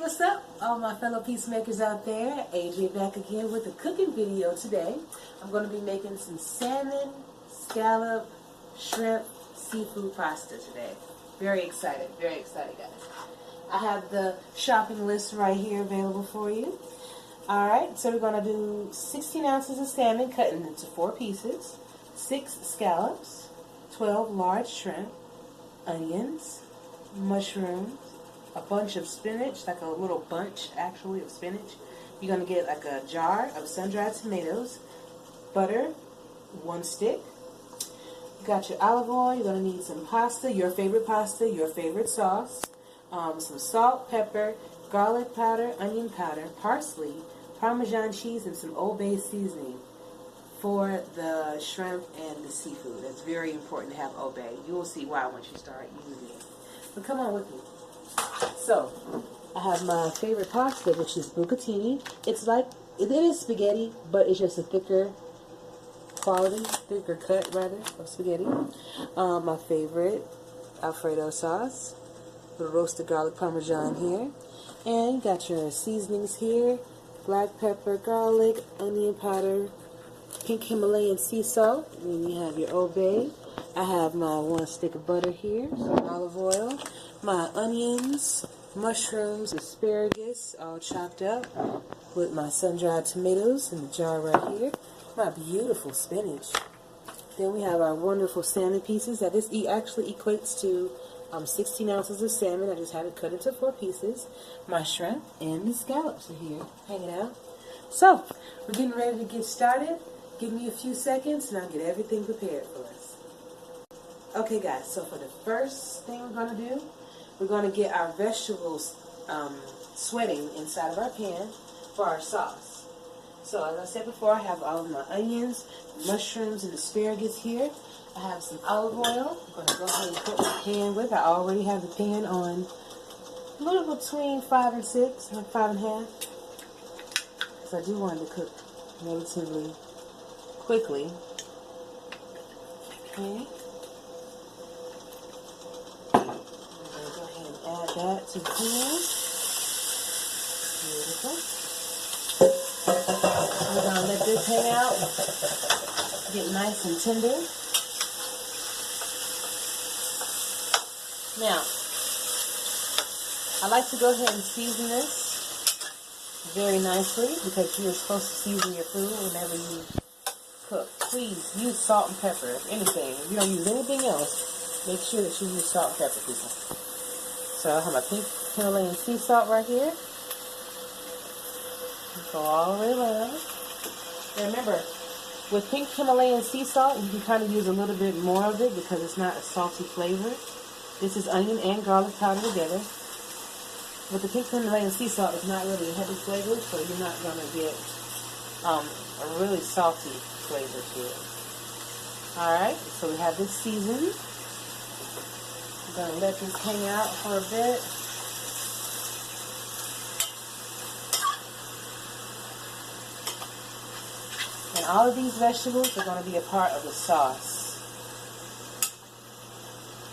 what's up, all my fellow peacemakers out there? AJ back again with a cooking video today. I'm going to be making some salmon, scallop, shrimp, seafood pasta today. Very excited, guys. I have the shopping list right here available for you. Alright, so we're going to do 16 ounces of salmon cut into 4 pieces, 6 scallops, 12 large shrimp, onions, mushrooms, a bunch of spinach, like a little bunch actually of spinach. You're going to get like a jar of sun-dried tomatoes, butter, 1 stick. You got your olive oil. You're going to need some pasta, your favorite sauce, some salt, pepper, garlic powder, onion powder, parsley, Parmesan cheese, and some Old Bay seasoning for the shrimp and the seafood. It's very important to have Old Bay. You will see why once you start using it. But come on with me. So, I have my favorite pasta, which is bucatini. It's like, it is spaghetti, but it's just a thicker quality, thicker cut rather, of spaghetti. My favorite Alfredo sauce, the roasted garlic Parmesan here. And you got your seasonings here, black pepper, garlic, onion powder, pink Himalayan sea salt. And then you have your Old Bay. I have my 1 stick of butter here, some olive oil, my onions, mushrooms, asparagus, all chopped up, with my sun-dried tomatoes in the jar right here, my beautiful spinach. Then we have our wonderful salmon pieces. Now this actually equates to 16 ounces of salmon. I just had it cut into 4 pieces. My shrimp and the scallops are here, hanging out. So, we're getting ready to get started. Give me a few seconds and I'll get everything prepared for us. Okay guys, so for the first thing we're going to do, we're going to get our vegetables sweating inside of our pan for our sauce. So as I said before, I have all of my onions, mushrooms, and asparagus here. I have some olive oil. I'm going to go ahead and put my pan with. I already have the pan on a little between 5 and 6, like 5.5. Because I do want it to cook relatively quickly. Okay. Add that to the pan. Beautiful. We're going to let this hang out, get nice and tender. Now, I like to go ahead and season this very nicely because you're supposed to season your food whenever you cook. Please use salt and pepper, if anything. If you don't use anything else, make sure that you use salt and pepper, people. So I have my pink Himalayan sea salt right here. Go all the way around. And remember, with pink Himalayan sea salt, you can kind of use a little bit more of it because it's not a salty flavor. This is onion and garlic powder together. But the pink Himalayan sea salt is not really a heavy flavor, so you're not going to get a really salty flavor to it. Alright, so we have this seasoned. I'm going to let this hang out for a bit. And all of these vegetables are going to be a part of the sauce.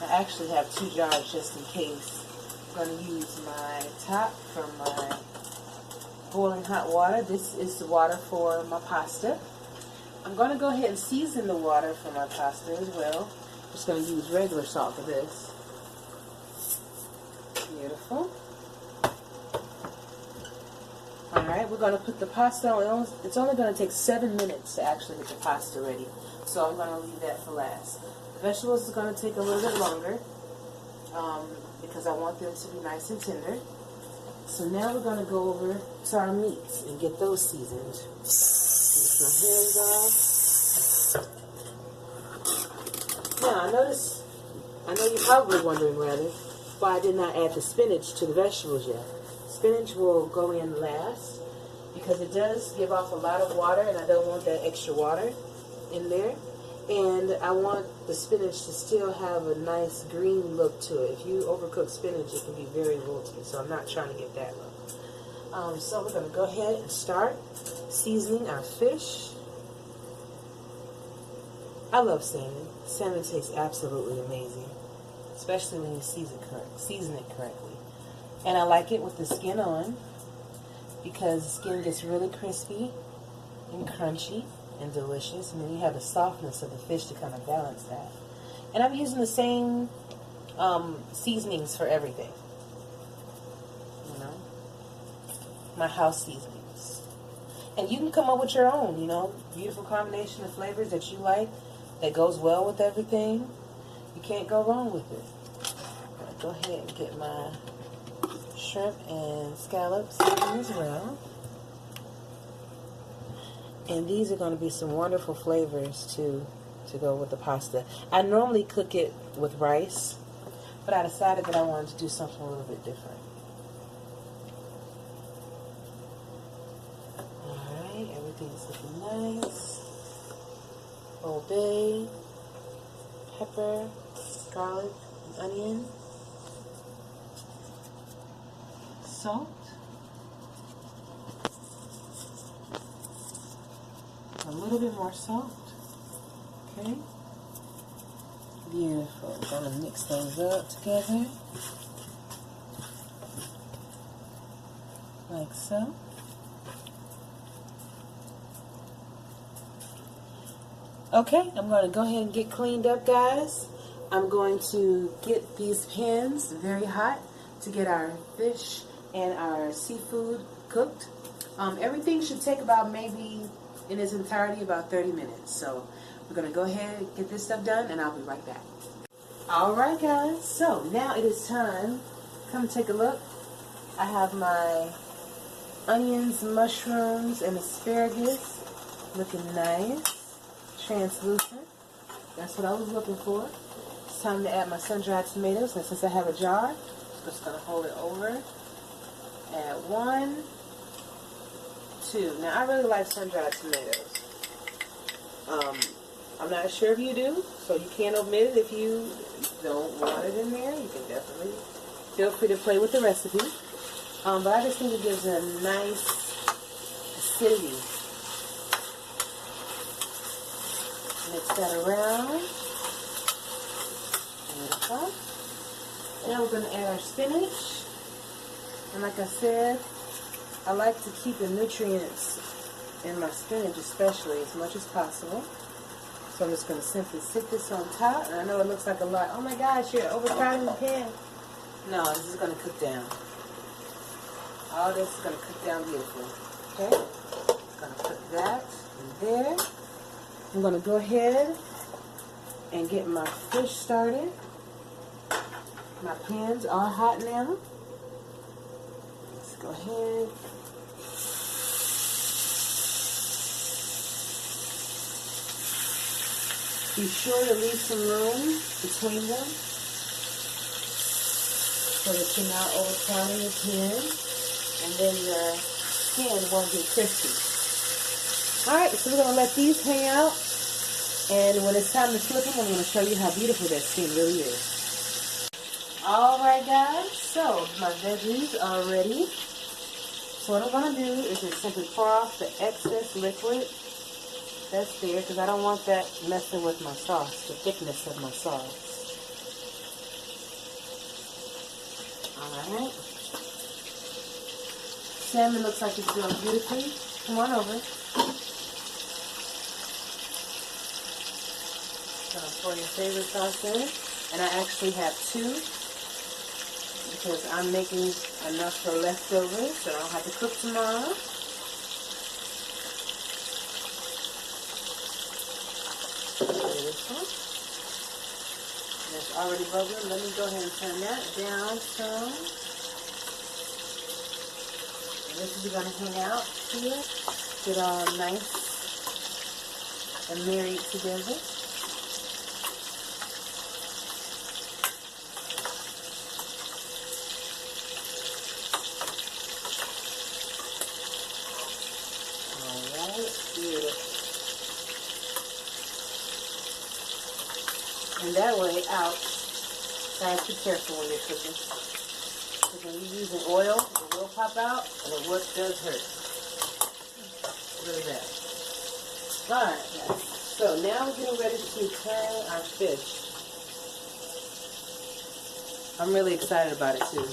I actually have 2 jars just in case. I'm going to use my top from my boiling hot water. This is the water for my pasta. I'm going to go ahead and season the water for my pasta as well. I'm just going to use regular salt for this. Beautiful. Alright, we're going to put the pasta on. It's only going to take 7 minutes to actually get the pasta ready. So I'm going to leave that for last. The vegetables is going to take a little bit longer because I want them to be nice and tender. So now we're going to go over to our meats and get those seasoned. Get my hands off. Now, I know you're probably wondering rather, why I did not add the spinach to the vegetables yet. Spinach will go in last because it does give off a lot of water and I don't want that extra water in there. And I want the spinach to still have a nice green look to it. If you overcook spinach, it can be very wilty, so I'm not trying to get that look. So we're going to go ahead and start seasoning our fish. I love salmon. Salmon tastes absolutely amazing, especially when you season it correctly. And I like it with the skin on because the skin gets really crispy and crunchy and delicious. And then you have the softness of the fish to kind of balance that. And I'm using the same seasonings for everything. You know, my house seasonings. And you can come up with your own, you know, beautiful combination of flavors that you like that goes well with everything. You can't go wrong with it. I'm going to go ahead and get my shrimp and scallops in as well. And these are going to be some wonderful flavors to go with the pasta. I normally cook it with rice, but I decided that I wanted to do something a little bit different. Alright, everything's looking nice. Old Bay, pepper, garlic, and onion, salt, a little bit more salt. Okay, beautiful. I'm gonna mix those up together like so. Okay, I'm going to go ahead and get cleaned up, guys. I'm going to get these pans very hot to get our fish and our seafood cooked. Everything should take about maybe in its entirety about 30 minutes. So we're going to go ahead and get this stuff done and I'll be right back. Alright guys, so now it is time. Come take a look. I have my onions, mushrooms, and asparagus looking nice. Translucent. That's what I was looking for. It's time to add my sun-dried tomatoes, and since I have a jar, I'm just going to hold it over. Add 1, 2. Now I really like sun-dried tomatoes. I'm not sure if you do, so you can't omit it if you don't want it in there. You can definitely feel free to play with the recipe. But I just think it gives a nice acidity. Mix that around. Beautiful. Now we're going to add our spinach. And like I said, I like to keep the nutrients in my spinach especially as much as possible. So I'm just going to simply sit this on top. And I know it looks like a lot. Oh my gosh, you're overcrowding the pan. No, this is going to cook down. All this is going to cook down beautifully. Okay? I'm going to put that in there. I'm going to go ahead and get my fish started. My pans are hot now. Let's go ahead. Be sure to leave some room between them so that you're not overcrowding your pan and then your skin won't get crispy. Alright, so we're going to let these hang out, and when it's time to flip them, I'm going to show you how beautiful that skin really is. Alright guys, so my veggies are ready. So what I'm going to do is just simply pour off the excess liquid that's there, because I don't want that messing with my sauce, the thickness of my sauce. Alright. Salmon looks like it's doing beautifully. Come on over. Pour your favorite sauce in, and I actually have 2 because I'm making enough for leftovers so I don't have to cook tomorrow. Beautiful. And it's already bubbling. Let me go ahead and turn that down some. And this is going to hang out here. Get all nice and married together. And that way out, guys, be careful when you're cooking. Because when you're using oil, it will pop out, and it does hurt. Really bad. Alright, guys. So now we're getting ready to turn our fish. I'm really excited about it too.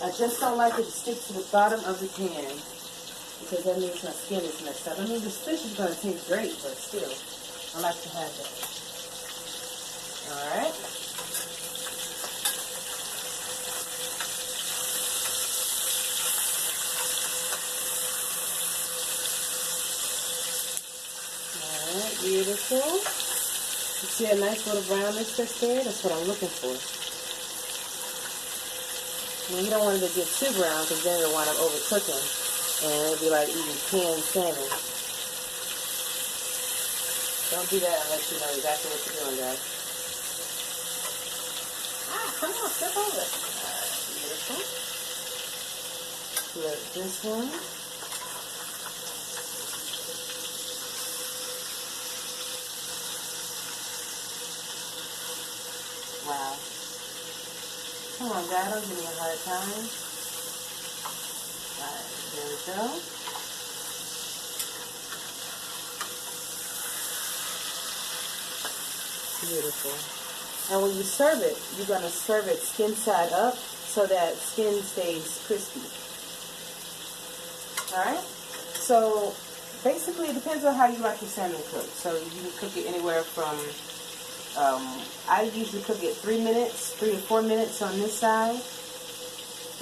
I just don't like it to stick to the bottom of the pan because that means my skin is messed up. I mean, this fish is going to taste great, but still, I like to have that. Alright. Alright, beautiful. You see a nice little brownness that's there? That's what I'm looking for. Well, you don't want it to get too brown because then it'll wind up overcooking. And it'll be like eating canned salmon. Don't do that unless you know exactly what you're doing, guys. Ah, come on, step over. Alright, beautiful. Flip this one. Wow. Come on, guys, don't give me a hard time. Alright, there we go. Beautiful. And when you serve it, you're going to serve it skin side up so that skin stays crispy. Alright? So, basically, it depends on how you like your salmon cooked. So, you can cook it anywhere from, I usually cook it 3 minutes, 3 to 4 minutes on this side.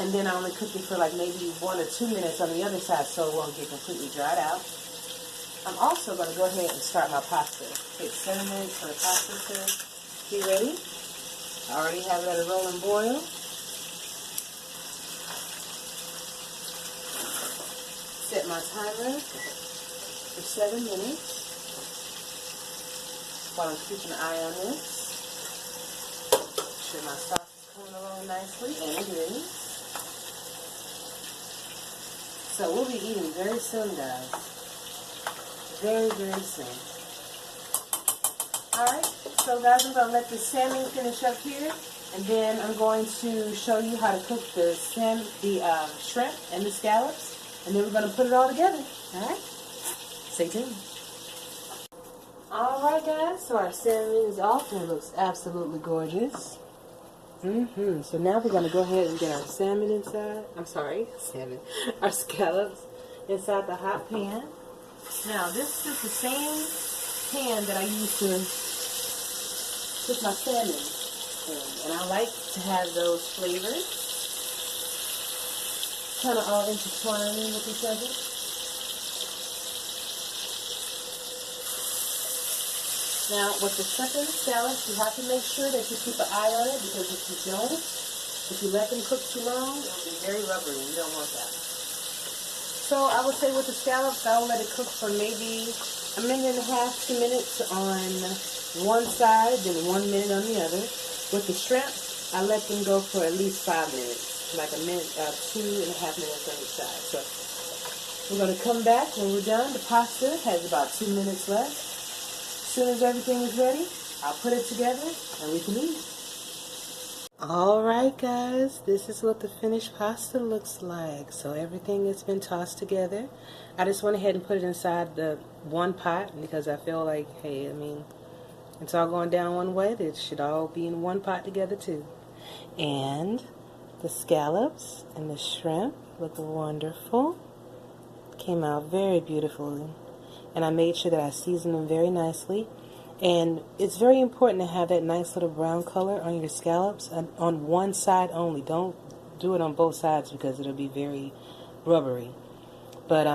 And then I only cook it for like maybe 1 or 2 minutes on the other side so it won't get completely dried out. I'm also going to go ahead and start my pasta. Take 7 minutes for the pasta to be ready. I already have it at a rolling boil. Set my timer for 7 minutes while I'm keeping an eye on this. Make sure my sauce is coming along nicely, and it is. So we'll be eating very soon, guys. Very, very soon. Alright, so guys, I'm going to let the salmon finish up here. And then I'm going to show you how to cook the shrimp and the scallops. And then we're going to put it all together. Alright? Stay tuned. Alright, guys, so our salmon is off and it looks absolutely gorgeous. So now we're going to go ahead and get our salmon inside. I'm sorry, salmon. Our scallops inside the hot pan. Now, this is the same pan that I use to cook my salmon in. And I like to have those flavors kind of all intertwining with each other. Now, with the shrimp and the scallops, you have to make sure that you keep an eye on it because if you don't, if you let them cook too long, it'll be very rubbery and you don't want that. So I would say with the scallops, I'll let it cook for maybe 1.5 minutes, 2 minutes on one side, then 1 minute on the other. With the shrimp, I let them go for at least 5 minutes, like 2.5 minutes on each side. So we're going to come back when we're done. The pasta has about 2 minutes left. As soon as everything is ready, I'll put it together and we can eat. Alright guys, this is what the finished pasta looks like. So everything has been tossed together. I just went ahead and put it inside the one pot because I feel like, hey, I mean, it's all going down one way. It should all be in one pot together too. And the scallops and the shrimp look wonderful. Came out very beautifully. And I made sure that I seasoned them very nicely. And it's very important to have that nice little brown color on your scallops on one side only. Don't do it on both sides because it'll be very rubbery. But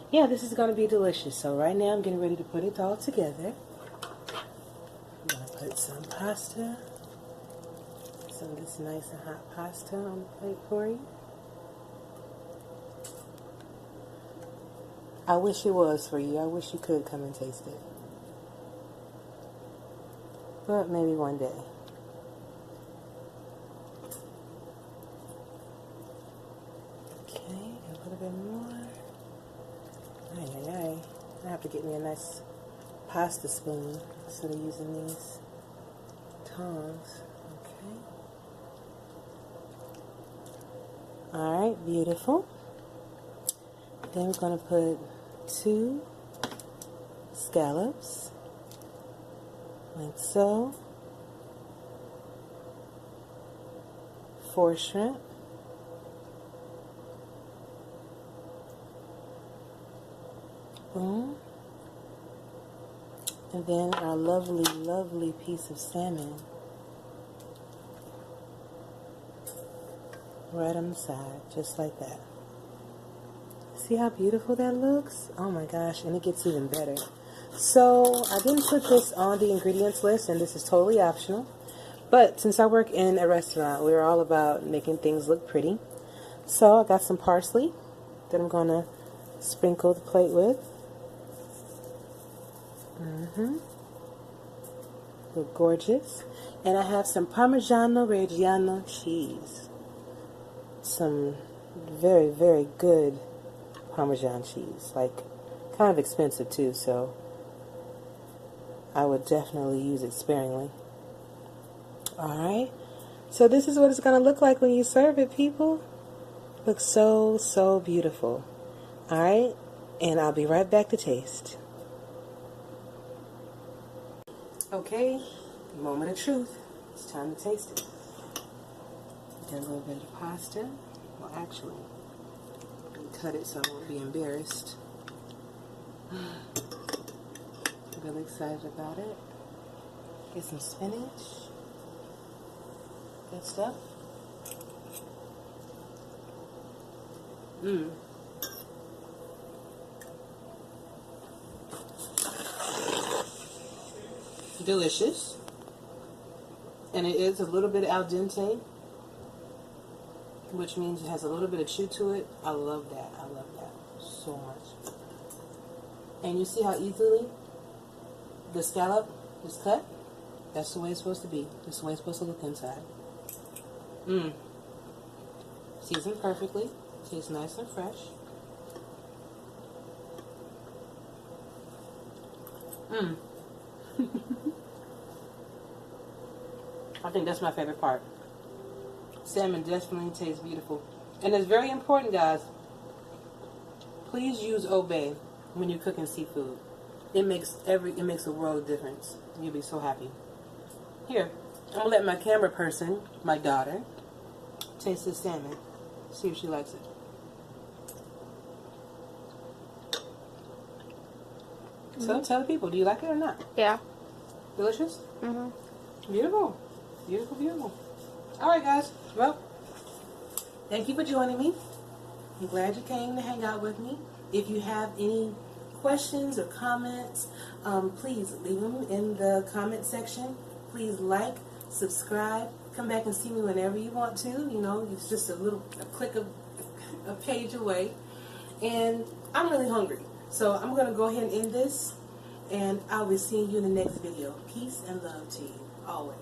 yeah, this is going to be delicious. So right now I'm getting ready to put it all together. I'm going to put some pasta, some of this nice and hot pasta on the plate for you. I wish it was for you. I wish you could come and taste it. But maybe one day. Okay, a little bit more. I have to get me a nice pasta spoon instead of using these tongs. Okay. Alright, beautiful. Then we're going to put 2 scallops, like so, 4 shrimp, Boom. And then our lovely, lovely piece of salmon right on the side, just like that. See how beautiful that looks? Oh my gosh, and it gets even better. So I didn't put this on the ingredients list, and this is totally optional. But since I work in a restaurant, we're all about making things look pretty. So I got some parsley that I'm going to sprinkle the plate with. Look gorgeous. And I have some Parmigiano Reggiano cheese. Some very, very good Parmesan cheese. Like, kind of expensive too, so I would definitely use it sparingly. Alright. So this is what it's going to look like when you serve it, people. Looks so, so beautiful. Alright. And I'll be right back to taste. Okay, moment of truth. It's time to taste it. Get a little bit of pasta. Well, actually, cut it so I won't be embarrassed. Really excited about it. Get some spinach. Good stuff. Delicious. And it is a little bit al dente, which means it has a little bit of chew to it. I love that. I love that so much. And you see how easily the scallop is cut? That's the way it's supposed to be. That's the way it's supposed to look inside. Seasoned perfectly. Tastes nice and fresh. I think that's my favorite part. Salmon definitely tastes beautiful. And it's very important, guys. Please use Obey when you're cooking seafood. It makes a world of difference. You'll be so happy. Here, I'm gonna let my camera person, my daughter, taste this salmon. See if she likes it. So tell the people, do you like it or not? Yeah. Delicious? Beautiful. Beautiful, beautiful. Alright guys, well, thank you for joining me. I'm glad you came to hang out with me. If you have any questions or comments, please leave them in the comment section. Please like, subscribe, come back and see me whenever you want to. You know, it's just a click of a page away. And I'm really hungry. So I'm going to go ahead and end this. And I'll be seeing you in the next video. Peace and love to you, always.